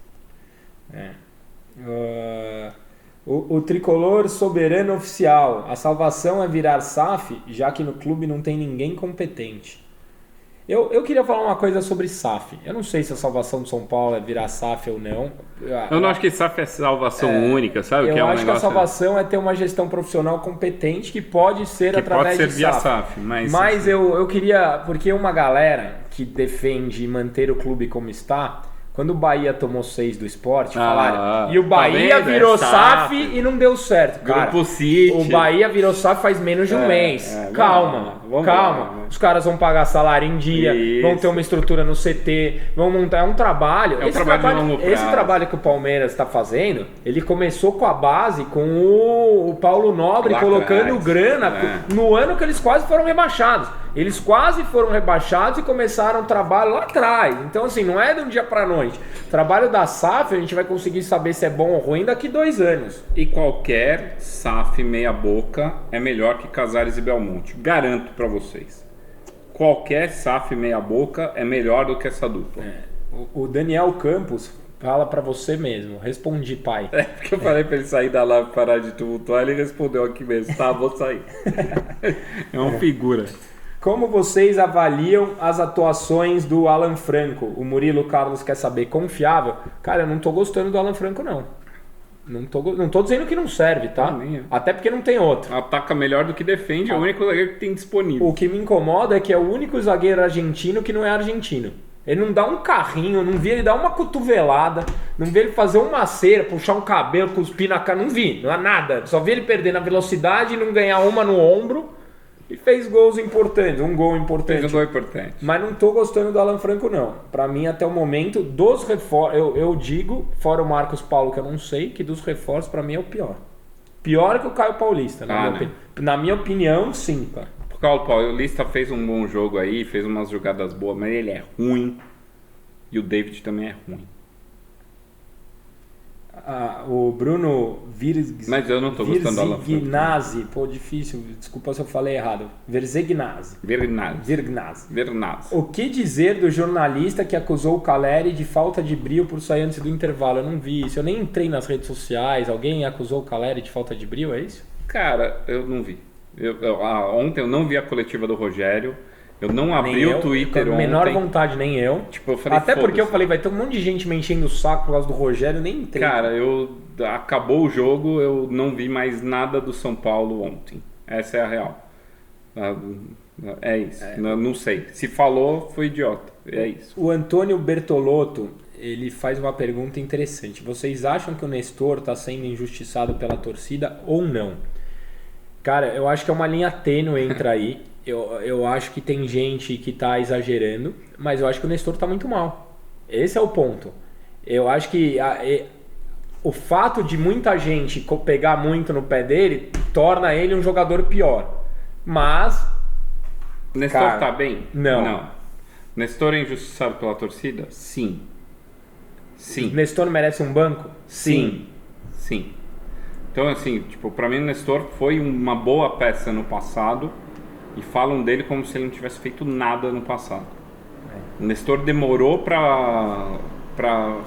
O tricolor soberano oficial, a salvação é virar SAF, já que no clube não tem ninguém competente. Eu queria falar uma coisa sobre SAF. Eu não sei se a salvação do São Paulo é virar SAF ou não. Eu não acho que SAF é salvação única, sabe? Eu acho que a salvação é ter uma gestão profissional competente que pode ser que através pode ser de via SAF. Mas eu queria... Porque uma galera que defende manter o clube como está... Quando o Bahia tomou 6 do Sport, falaram. E o Bahia virou SAF e não deu certo. Cara, Grupo City. O Bahia virou SAF faz menos de um mês. Calma. Os caras vão pagar salário em dia, vão ter uma estrutura no CT, vão montar um trabalho. Esse trabalho que o Palmeiras está fazendo, ele começou com a base, com o Paulo Nobre colocando grana no ano que eles quase foram rebaixados. Eles quase foram rebaixados e começaram o trabalho lá atrás. Então, assim, não é de um dia para noite. O trabalho da SAF, a gente vai conseguir saber se é bom ou ruim daqui 2 anos. E qualquer SAF meia boca é melhor que Casares e Belmonte. Garanto para vocês. Qualquer SAF meia boca é melhor do que essa dupla. O Daniel Campos fala para você mesmo. Respondi, pai. Porque eu falei para ele sair da live e parar de tumultuar, ele respondeu aqui mesmo. Tá, vou sair. É uma figura. Como vocês avaliam as atuações do Alan Franco? O Murilo Carlos quer saber, confiável? Cara, eu não tô gostando do Alan Franco, não. Não tô dizendo que não serve, tá? Até porque não tem outro. Ataca melhor do que defende, é o único zagueiro que tem disponível. O que me incomoda é que é o único zagueiro argentino que não é argentino. Ele não dá um carrinho, não vi ele dar uma cotovelada, não vi ele fazer uma cera, puxar um cabelo, cuspir na cara, não vi, não há nada. Só vi ele perder na velocidade e não ganhar uma no ombro. E fez gols importantes, um gol importante. Fez um gol importante. Mas não tô gostando do Alan Franco, não. Pra mim, até o momento, dos reforços... Eu digo, fora o Marcos Paulo, que eu não sei, que dos reforços, pra mim, é o pior. Pior que o Caio Paulista, na minha opinião, sim, cara. O Caio Paulista fez um bom jogo aí, fez umas jogadas boas, mas ele é ruim. E o David também é ruim. O Bruno Mas eu não tô gostando do Alan Verzignazzi, difícil, desculpa se eu falei errado. Verzignazzi. O que dizer do jornalista que acusou o Caleri de falta de brio por sair antes do intervalo? Eu não vi isso, eu nem entrei nas redes sociais. Alguém acusou o Caleri de falta de brio, é isso? Cara, eu não vi. Ontem eu não vi a coletiva do Rogério. Eu não abri o Twitter ontem. Com a menor vontade, nem eu. Eu falei, até porque eu falei, vai ter um monte de gente me enchendo o saco por causa do Rogério, nem entrei. Cara, acabou o jogo, eu não vi mais nada do São Paulo ontem. Essa é a real. É isso. Não sei. Se falou, foi idiota. É isso. O Antônio Bertolotto, ele faz uma pergunta interessante. Vocês acham que o Nestor está sendo injustiçado pela torcida ou não? Cara, eu acho que é uma linha tênue entre aí. Eu acho que tem gente que está exagerando, mas eu acho que o Nestor está muito mal. Esse é o ponto. Eu acho que o fato de muita gente pegar muito no pé dele torna ele um jogador pior. Mas... Nestor tá bem? Não. Nestor é injustiçado pela torcida? Sim. Nestor merece um banco? Sim. Então, assim, pra mim o Nestor foi uma boa peça no passado. E falam dele como se ele não tivesse feito nada no passado. O Nestor demorou para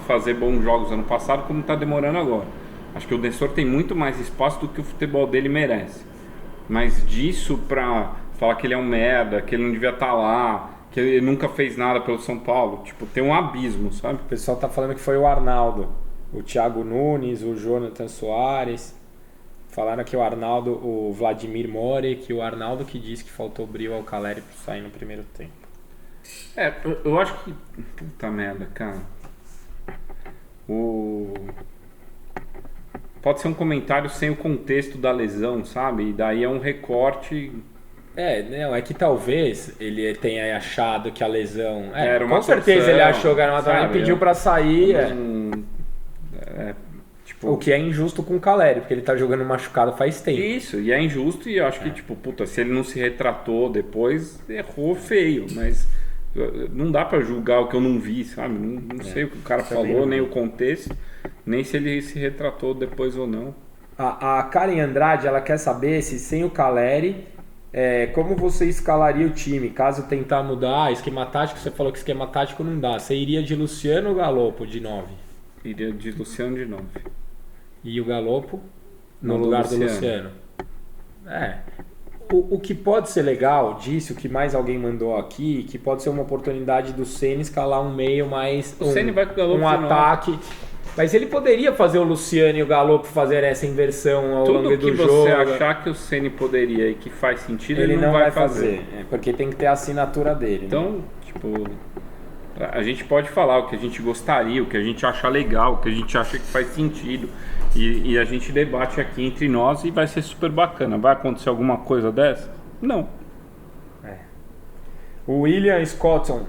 fazer bons jogos ano passado, como está demorando agora. Acho que o Nestor tem muito mais espaço do que o futebol dele merece. Mas disso para falar que ele é um merda, que ele não devia estar lá, que ele nunca fez nada pelo São Paulo, tem um abismo, sabe? O pessoal tá falando que foi o Arnaldo, o Thiago Nunes, o Jonathan Soares. Falaram que o Arnaldo, o Vladimir More, que o Arnaldo que disse que faltou brio ao Caleri para sair no primeiro tempo. Eu acho que... Puta merda, cara. Pode ser um comentário sem o contexto da lesão, sabe? E daí é um recorte... É que talvez ele tenha achado que a lesão... era uma com certeza ele achou que era uma torção e pediu para sair. O que é injusto com o Caleri, porque ele tá jogando machucado faz tempo. Isso, e é injusto, e eu acho que, se ele não se retratou depois, errou feio, mas Não dá para julgar o que eu não vi, sabe? Não sei o que o cara falou, nem o contexto, nem se ele se retratou depois ou não. A Karen Andrade, ela quer saber se sem o Caleri, como você escalaria o time? Caso tentar mudar esquema tático, você falou que esquema tático não dá. Você iria de Luciano ou Galopo de 9? Iria de Luciano de 9. E o Galopo no lugar do Luciano? O que pode ser legal disso, o que mais alguém mandou aqui, que pode ser uma oportunidade do Ceni escalar um meio mais um ataque. Mas ele poderia fazer o Luciano e o Galopo fazer essa inversão ao longo do jogo. Tudo que você achar que o Ceni poderia e que faz sentido, ele não vai fazer. Porque tem que ter a assinatura dele. Então, né? A gente pode falar o que a gente gostaria, o que a gente acha legal, o que a gente acha que faz sentido. E a gente debate aqui entre nós e vai ser super bacana. Vai acontecer alguma coisa dessa? Não. O William Scotton,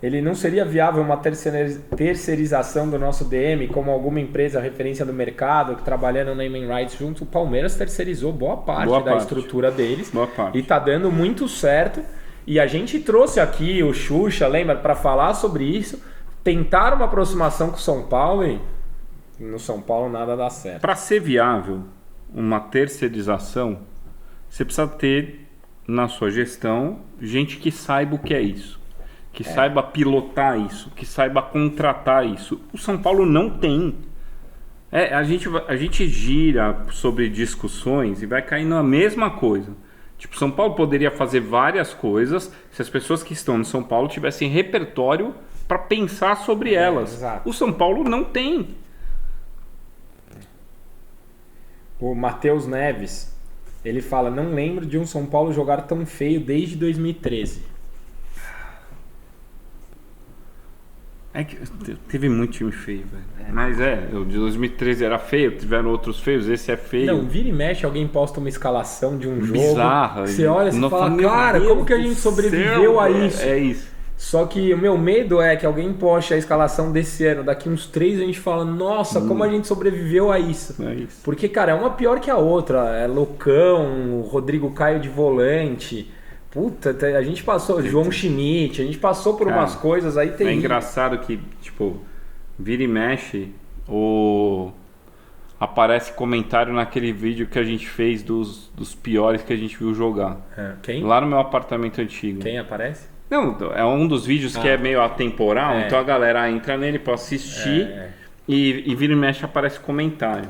ele não seria viável uma terceirização do nosso DM como alguma empresa referência do mercado que trabalhando no naming rights junto? O Palmeiras terceirizou boa parte da estrutura deles e tá dando muito certo. E a gente trouxe aqui o Xuxa, lembra, para falar sobre isso, tentar uma aproximação com o São Paulo e no São Paulo nada dá certo. Para ser viável uma terceirização, você precisa ter na sua gestão gente que saiba o que é isso, que saiba pilotar isso, que saiba contratar isso. O São Paulo não tem. A gente gira sobre discussões e vai cair na mesma coisa. Tipo, São Paulo poderia fazer várias coisas se as pessoas que estão no São Paulo tivessem repertório para pensar sobre elas. Exato. O São Paulo não tem. O Matheus Neves, ele fala, não lembro de um São Paulo jogar tão feio desde 2013. Teve muito time feio, velho. Mas o de 2013 era feio, tiveram outros feios, esse é feio. Não, vira e mexe, alguém posta uma escalação de um jogo. Bizarra. Você olha e fala, cara, como que a gente sobreviveu a isso? É isso. Só que o meu medo é que alguém poste a escalação desse ano, daqui uns 3 a gente fala, nossa, como a gente sobreviveu a isso. É isso. Porque, cara, é uma pior que a outra. É Lucão, Rodrigo Caio de volante. Puta, a gente passou, João Schmidt, a gente passou por umas coisas aí. É engraçado que, tipo, vira e mexe, aparece comentário naquele vídeo que a gente fez dos piores que a gente viu jogar. Quem? Lá no meu apartamento antigo. Quem aparece? Não, é um dos vídeos que é meio atemporal, então a galera entra nele pra assistir e vira e mexe aparece comentário.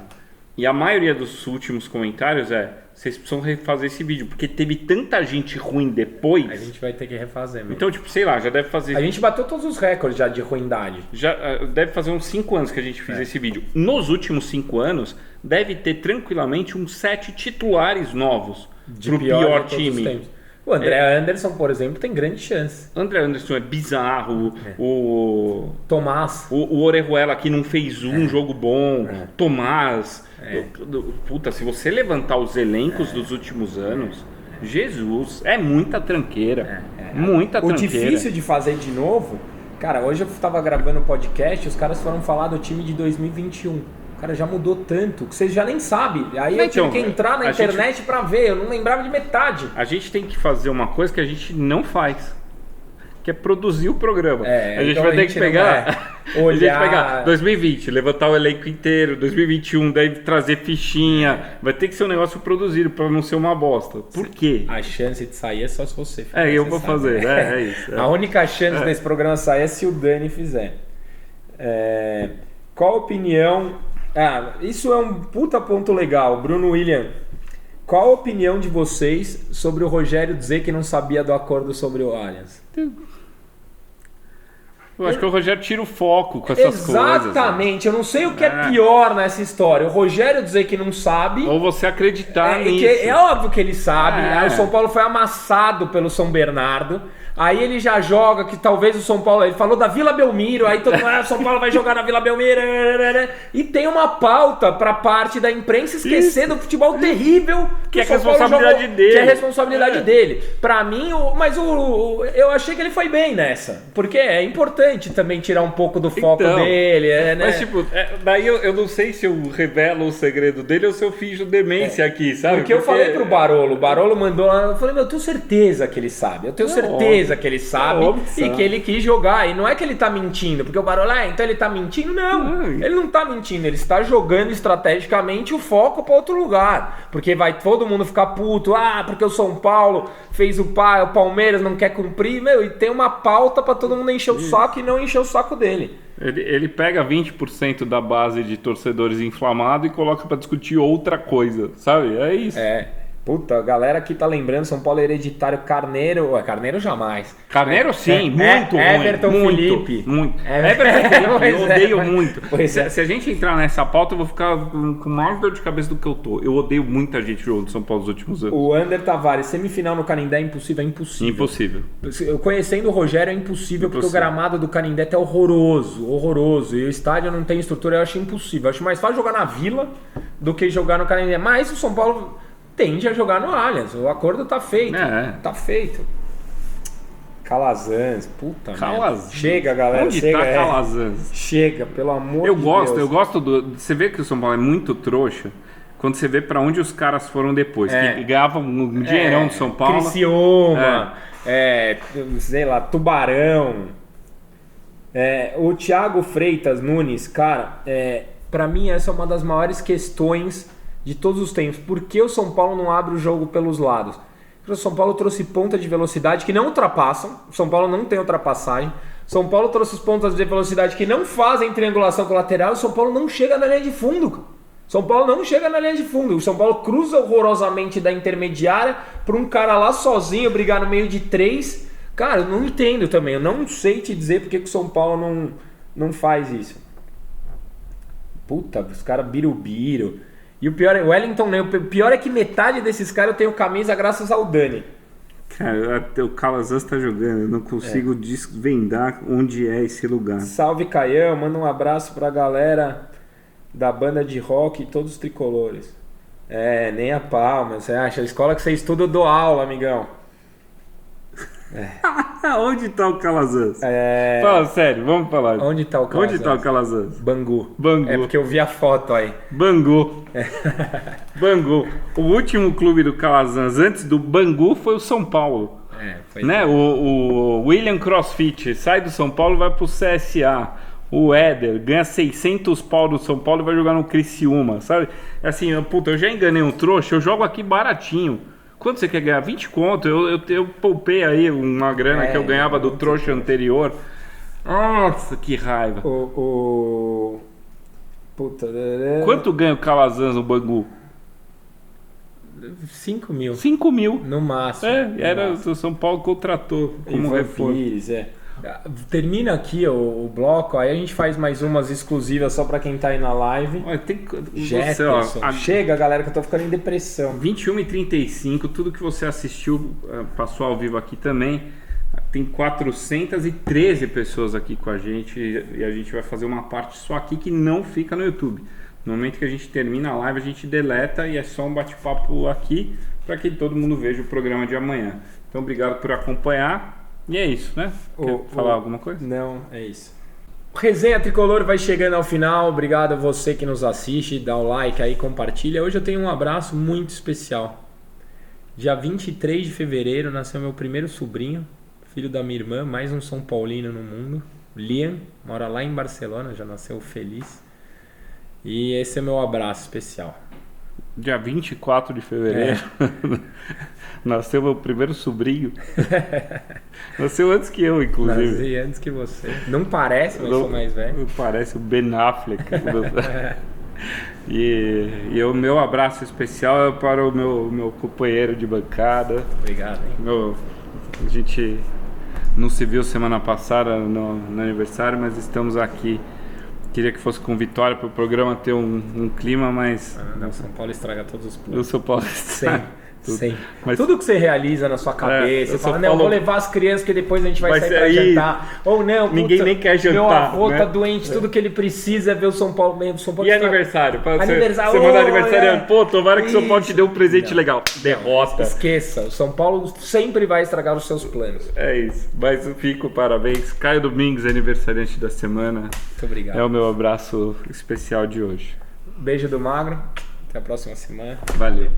E a maioria dos últimos comentários vocês precisam refazer esse vídeo, porque teve tanta gente ruim depois. A gente vai ter que refazer mesmo. Então, tipo, sei lá, já deve fazer... A gente bateu todos os recordes já de ruindade. Já deve fazer uns 5 anos que a gente fez esse vídeo. Nos últimos 5 anos, deve ter tranquilamente uns 7 titulares novos pro pior time. O André Anderson, por exemplo, tem grande chance. André Anderson é bizarro. O Tomás. O Orejuela aqui não fez um jogo bom. Tomás. Puta, se você levantar os elencos dos últimos anos, Jesus, é muita tranqueira. Muita tranqueira. O difícil de fazer de novo, cara, hoje eu tava gravando um podcast, os caras foram falar do time de 2021. Cara, já mudou tanto que você já nem sabe. Aí eu tive que entrar na internet pra ver, eu não lembrava de metade. A gente tem que fazer uma coisa que a gente não faz, que é produzir o programa. A gente vai ter que pegar... Olhar... A gente vai pegar 2020, levantar o elenco inteiro, 2021, daí trazer fichinha. Vai ter que ser um negócio produzido pra não ser uma bosta. Por quê? A chance de sair é só se você fizer. Eu vou fazer, é isso. A única chance desse programa sair é se o Dani fizer. Qual a opinião... isso é um puta ponto legal. Bruno William, qual a opinião de vocês sobre o Rogério dizer que não sabia do acordo sobre o Allianz? Eu acho que o Rogério tira o foco com essas coisas. Exatamente, eu não sei o que é pior nessa história. O Rogério dizer que não sabe... Ou você acreditar nisso. É óbvio que ele sabe. Aí o São Paulo foi amassado pelo São Bernardo. Aí ele já joga que talvez o São Paulo... Ele falou da Vila Belmiro, aí todo mundo... o São Paulo vai jogar na Vila Belmiro. E tem uma pauta pra parte da imprensa esquecendo o futebol terrível que é a responsabilidade dele. Que é a responsabilidade dele. Pra mim, eu achei que ele foi bem nessa. Porque é importante. interessante também tirar um pouco do foco dele, né? Mas tipo, daí eu não sei se eu revelo o segredo dele ou se eu finjo demência aqui, sabe? Porque eu falei pro Barolo, o Barolo mandou lá, eu falei, eu tenho certeza que ele sabe, que ele sabe e que ele quis jogar, e não é que ele tá mentindo, porque o Barolo, então ele tá mentindo? Não, ele não tá mentindo, ele está jogando estrategicamente o foco para outro lugar, porque vai todo mundo ficar puto, porque o São Paulo fez o Palmeiras não quer cumprir, e tem uma pauta para todo mundo encher o saco e não encher o saco dele. Ele pega 20% da base de torcedores inflamado e coloca para discutir outra coisa, sabe? É isso. Puta, a galera aqui tá lembrando, São Paulo hereditário, Carneiro jamais. Carneiro sim, muito ruim. Everton Felipe. Muito. Everton Felipe, eu odeio muito. Se a gente entrar nessa pauta, eu vou ficar com mais dor de cabeça do que eu tô. Eu odeio muita gente jogando São Paulo nos últimos anos. O Ander Tavares, semifinal no Canindé é impossível, Impossível. Eu conhecendo o Rogério é impossível, porque o gramado do Canindé é horroroso. E o estádio não tem estrutura, eu acho impossível. Eu acho mais fácil jogar na Vila do que jogar no Canindé. Mas o São Paulo tende a jogar no Allianz. O acordo tá feito. Tá feito. Calazans, puta merda. Chega, galera. Onde tá Calazans? Chega, pelo amor de Deus. Eu gosto Você vê que o São Paulo é muito trouxa quando você vê pra onde os caras foram depois. Que ganhavam um dinheirão do São Paulo. Criciúma, sei lá, Tubarão. O Thiago Freitas Nunes, cara, pra mim essa é uma das maiores questões de todos os tempos. Por que o São Paulo não abre o jogo pelos lados? Porque o São Paulo trouxe ponta de velocidade que não ultrapassam. O São Paulo não tem ultrapassagem. São Paulo trouxe pontas de velocidade que não fazem triangulação com o lateral. O São Paulo não chega na linha de fundo. São Paulo não chega na linha de fundo. O São Paulo cruza horrorosamente da intermediária para um cara lá sozinho brigar no meio de 3. Cara, eu não entendo também. Eu não sei te dizer porque que o São Paulo não faz isso. Puta, os caras birubiru. E o pior é o Wellington, né? O pior é que metade desses caras eu tenho camisa graças ao Dani. Cara, o Calazans tá jogando, eu não consigo desvendar onde é esse lugar. Salve, Caião, manda um abraço pra galera da banda de rock e todos os tricolores. Nem a palma, você acha? A escola que você estuda eu dou aula, amigão. Onde tá o Calazans? Fala sério, vamos falar. Onde tá o Calazans? Onde tá o Calazans? Bangu. É porque eu vi a foto aí. Bangu. Bangu. O último clube do Calazans antes do Bangu foi o São Paulo. Né? O William Crossfit sai do São Paulo e vai pro CSA. O Éder ganha 600 pau do São Paulo e vai jogar no Criciúma, sabe? Assim, eu já enganei um trouxa, eu jogo aqui baratinho. Quanto você quer ganhar? 20 conto. Eu poupei aí uma grana que eu ganhava do trouxa anterior. Nossa, que raiva. Puta. Quanto ganha o Calazans no Bangu? 5 mil. 5 mil. No máximo. O São Paulo contratou como reforço. Termina aqui o bloco, aí a gente faz mais umas exclusivas só pra quem tá aí na live. Jefferson. Chega, galera, que eu tô ficando em depressão. 21h35, tudo que você assistiu passou ao vivo aqui também. Tem 413 pessoas aqui com a gente e a gente vai fazer uma parte só aqui que não fica no YouTube. No momento que a gente termina a live, a gente deleta e é só um bate-papo aqui para que todo mundo veja o programa de amanhã. Então, obrigado por acompanhar. E é isso, né? Quer falar alguma coisa? Não, é isso. Resenha Tricolor vai chegando ao final. Obrigado a você que nos assiste. Dá o like aí, compartilha. Hoje eu tenho um abraço muito especial. Dia 23 de fevereiro nasceu meu primeiro sobrinho, filho da minha irmã, mais um São Paulino no mundo. Liam, mora lá em Barcelona, já nasceu feliz. E esse é meu abraço especial. Dia 24 de fevereiro nasceu meu primeiro sobrinho. Nasceu antes que eu, inclusive. Nasci antes que você. Não parece, mas sou mais velho. Parece o Ben Affleck. E o meu abraço especial é para o meu companheiro de bancada. Obrigado, hein? A gente não se viu semana passada no aniversário, mas estamos aqui. Queria que fosse com vitória para o programa ter um clima, mas... Não, São Paulo estraga todos os planos. O São Paulo Sim. Mas tudo que você realiza na sua cabeça, você fala, não, eu vou levar as crianças que depois a gente vai sair pra jantar. Ou não, ninguém nem quer jantar. Meu avô tá doente, tudo que ele precisa é ver o São Paulo bem. São Paulo e aniversário? Você manda aniversariante. Pô, tomara que o São Paulo te dê um presente legal. Derrota. Esqueça, o São Paulo sempre vai estragar os seus planos. É isso. Mas parabéns. Caio Domingues, aniversariante da semana. Muito obrigado. É o meu abraço especial de hoje. Beijo do Magro. Até a próxima semana. Valeu.